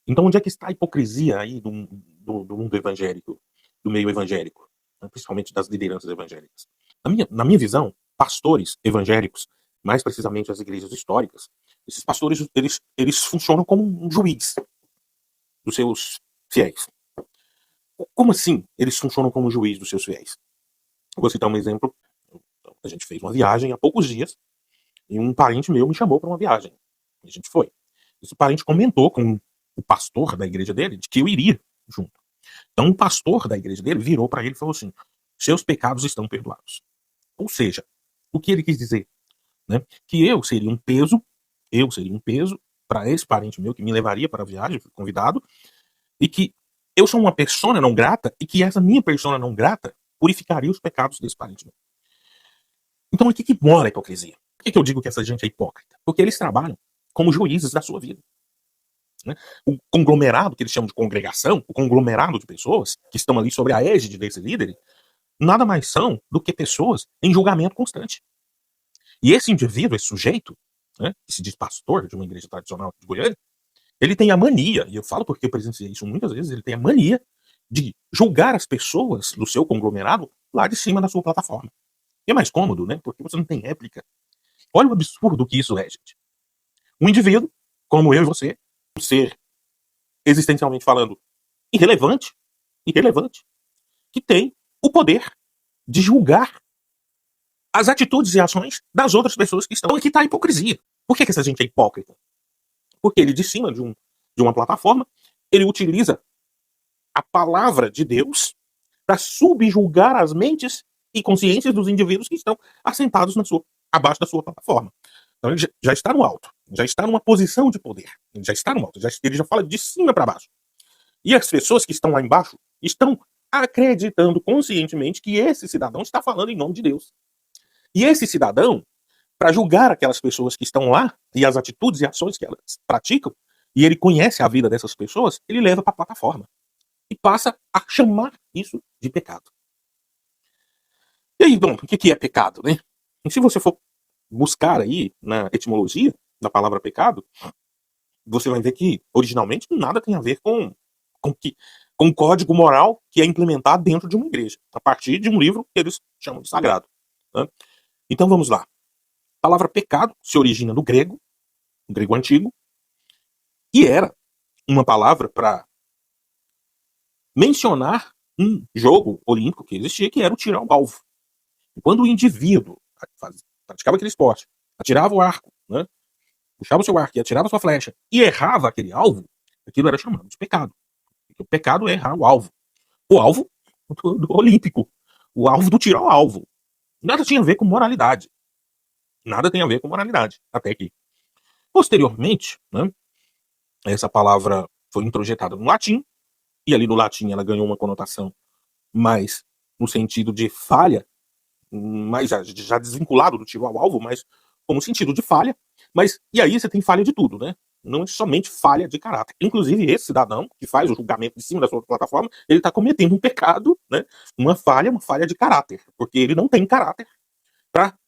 Então, onde é que está a hipocrisia aí do mundo evangélico, do meio evangélico, né? Principalmente das lideranças evangélicas? Na minha visão, pastores evangélicos, mais precisamente as igrejas históricas, esses pastores eles funcionam como um juiz dos seus fiéis. Como assim eles funcionam como juiz dos seus fiéis? Vou citar um exemplo. A gente fez uma viagem há poucos dias e um parente meu me chamou para uma viagem. E a gente foi. Esse parente comentou com o pastor da igreja dele de que eu iria junto. Então o pastor da igreja dele virou para ele e falou assim: seus pecados estão perdoados. Ou seja, o que ele quis dizer? Né? Que eu seria um peso para esse parente meu que me levaria para a viagem, fui convidado, e que eu sou uma persona não grata e que essa minha persona não grata purificaria os pecados desse parente meu. Então aqui que mora a hipocrisia. Por que eu digo que essa gente é hipócrita? Porque eles trabalham como juízes da sua vida. Né? O conglomerado, que eles chamam de congregação, o conglomerado de pessoas que estão ali sobre a égide desse líder, nada mais são do que pessoas em julgamento constante. E esse indivíduo, esse sujeito, né, que se diz pastor de uma igreja tradicional de Goiânia, ele tem a mania, e eu falo porque eu presenciei isso muitas vezes, ele tem a mania de julgar as pessoas do seu conglomerado lá de cima da sua plataforma. E é mais cômodo, né? Porque você não tem réplica. Olha o absurdo que isso é, gente. Um indivíduo, como eu e você, um ser existencialmente falando irrelevante, irrelevante, que tem o poder de julgar as atitudes e ações das outras pessoas que estão. Aqui está a hipocrisia. Por que essa gente é hipócrita? Porque ele, de cima de uma plataforma, ele utiliza a palavra de Deus para subjugar as mentes e consciências dos indivíduos que estão assentados abaixo da sua plataforma. Então ele já está no alto, já está numa posição de poder, ele já está no alto, ele já fala de cima para baixo. E as pessoas que estão lá embaixo estão acreditando conscientemente que esse cidadão está falando em nome de Deus. E esse cidadão, para julgar aquelas pessoas que estão lá e as atitudes e ações que elas praticam, e ele conhece a vida dessas pessoas, ele leva para a plataforma e passa a chamar isso de pecado. E aí, bom, o que é pecado, né? E se você for buscar aí na etimologia da palavra pecado, você vai ver que originalmente nada tem a ver com o código moral que é implementado dentro de uma igreja, a partir de um livro que eles chamam de sagrado. Né? Então vamos lá. A palavra pecado se origina do grego antigo, e era uma palavra para mencionar um jogo olímpico que existia, que era o tiro ao alvo. E quando o indivíduo praticava aquele esporte, atirava o arco, né? Puxava o seu arco e atirava a sua flecha e errava aquele alvo, aquilo era chamado de pecado. Porque o pecado é errar o alvo. O alvo do olímpico. O alvo do tiro ao alvo. Nada tinha a ver com moralidade. Nada tem a ver com moralidade. Até que, posteriormente, né, essa palavra foi introjetada no latim, e ali no latim ela ganhou uma conotação mais no sentido de falha, mais já desvinculado do tiro ao alvo, mas como sentido de falha. Mas, e aí você tem falha de tudo, né? Não é somente falha de caráter. Inclusive, esse cidadão que faz o julgamento de cima da sua plataforma, ele está cometendo um pecado, né? Uma falha de caráter. Porque ele não tem caráter para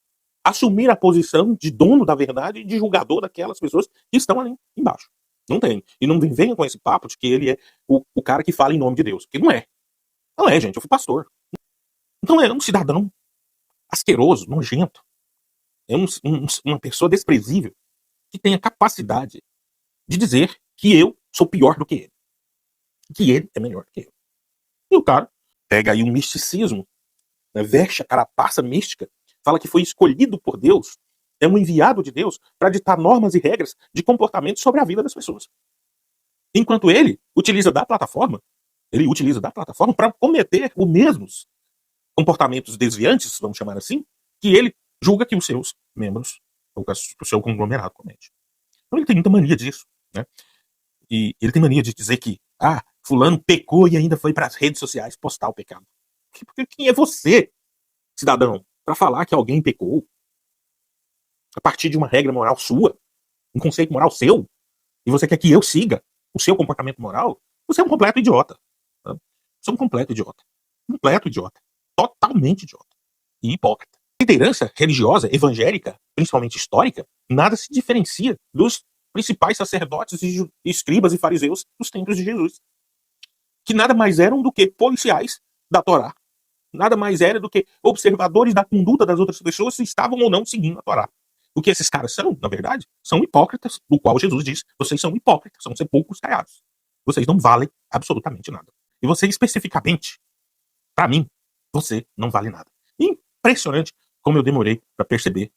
assumir a posição de dono da verdade e de julgador daquelas pessoas que estão ali embaixo. Não tem. E não venha com esse papo de que ele é o cara que fala em nome de Deus. Porque não é. Não é, gente. Eu fui pastor. Então é um cidadão asqueroso, nojento. É uma pessoa desprezível que tem a capacidade de dizer que eu sou pior do que ele. Que ele é melhor do que eu. E o cara pega aí um misticismo, né, veste a carapaça mística, fala que foi escolhido por Deus, é um enviado de Deus para ditar normas e regras de comportamento sobre a vida das pessoas. Enquanto ele utiliza da plataforma para cometer os mesmos comportamentos desviantes, vamos chamar assim, que ele julga que os seus membros, ou que o seu conglomerado comete. Então ele tem muita mania disso, né? E ele tem mania de dizer que, fulano pecou e ainda foi para as redes sociais postar o pecado. Porque quem é você, cidadão, para falar que alguém pecou a partir de uma regra moral sua, um conceito moral seu, e você quer que eu siga o seu comportamento moral? Você é um completo idiota. Tá? Você é um completo idiota. Completo idiota. Totalmente idiota. E hipócrita. A liderança religiosa, evangélica, principalmente histórica, nada se diferencia dos principais sacerdotes e escribas e fariseus dos templos de Jesus, que nada mais eram do que policiais da Torá, nada mais era do que observadores da conduta das outras pessoas se estavam ou não seguindo a Torá. O que esses caras são, na verdade, são hipócritas, do qual Jesus diz: vocês são hipócritas, são sepulcros caiados. Vocês não valem absolutamente nada. E você, especificamente, para mim, você não vale nada. Impressionante como eu demorei para perceber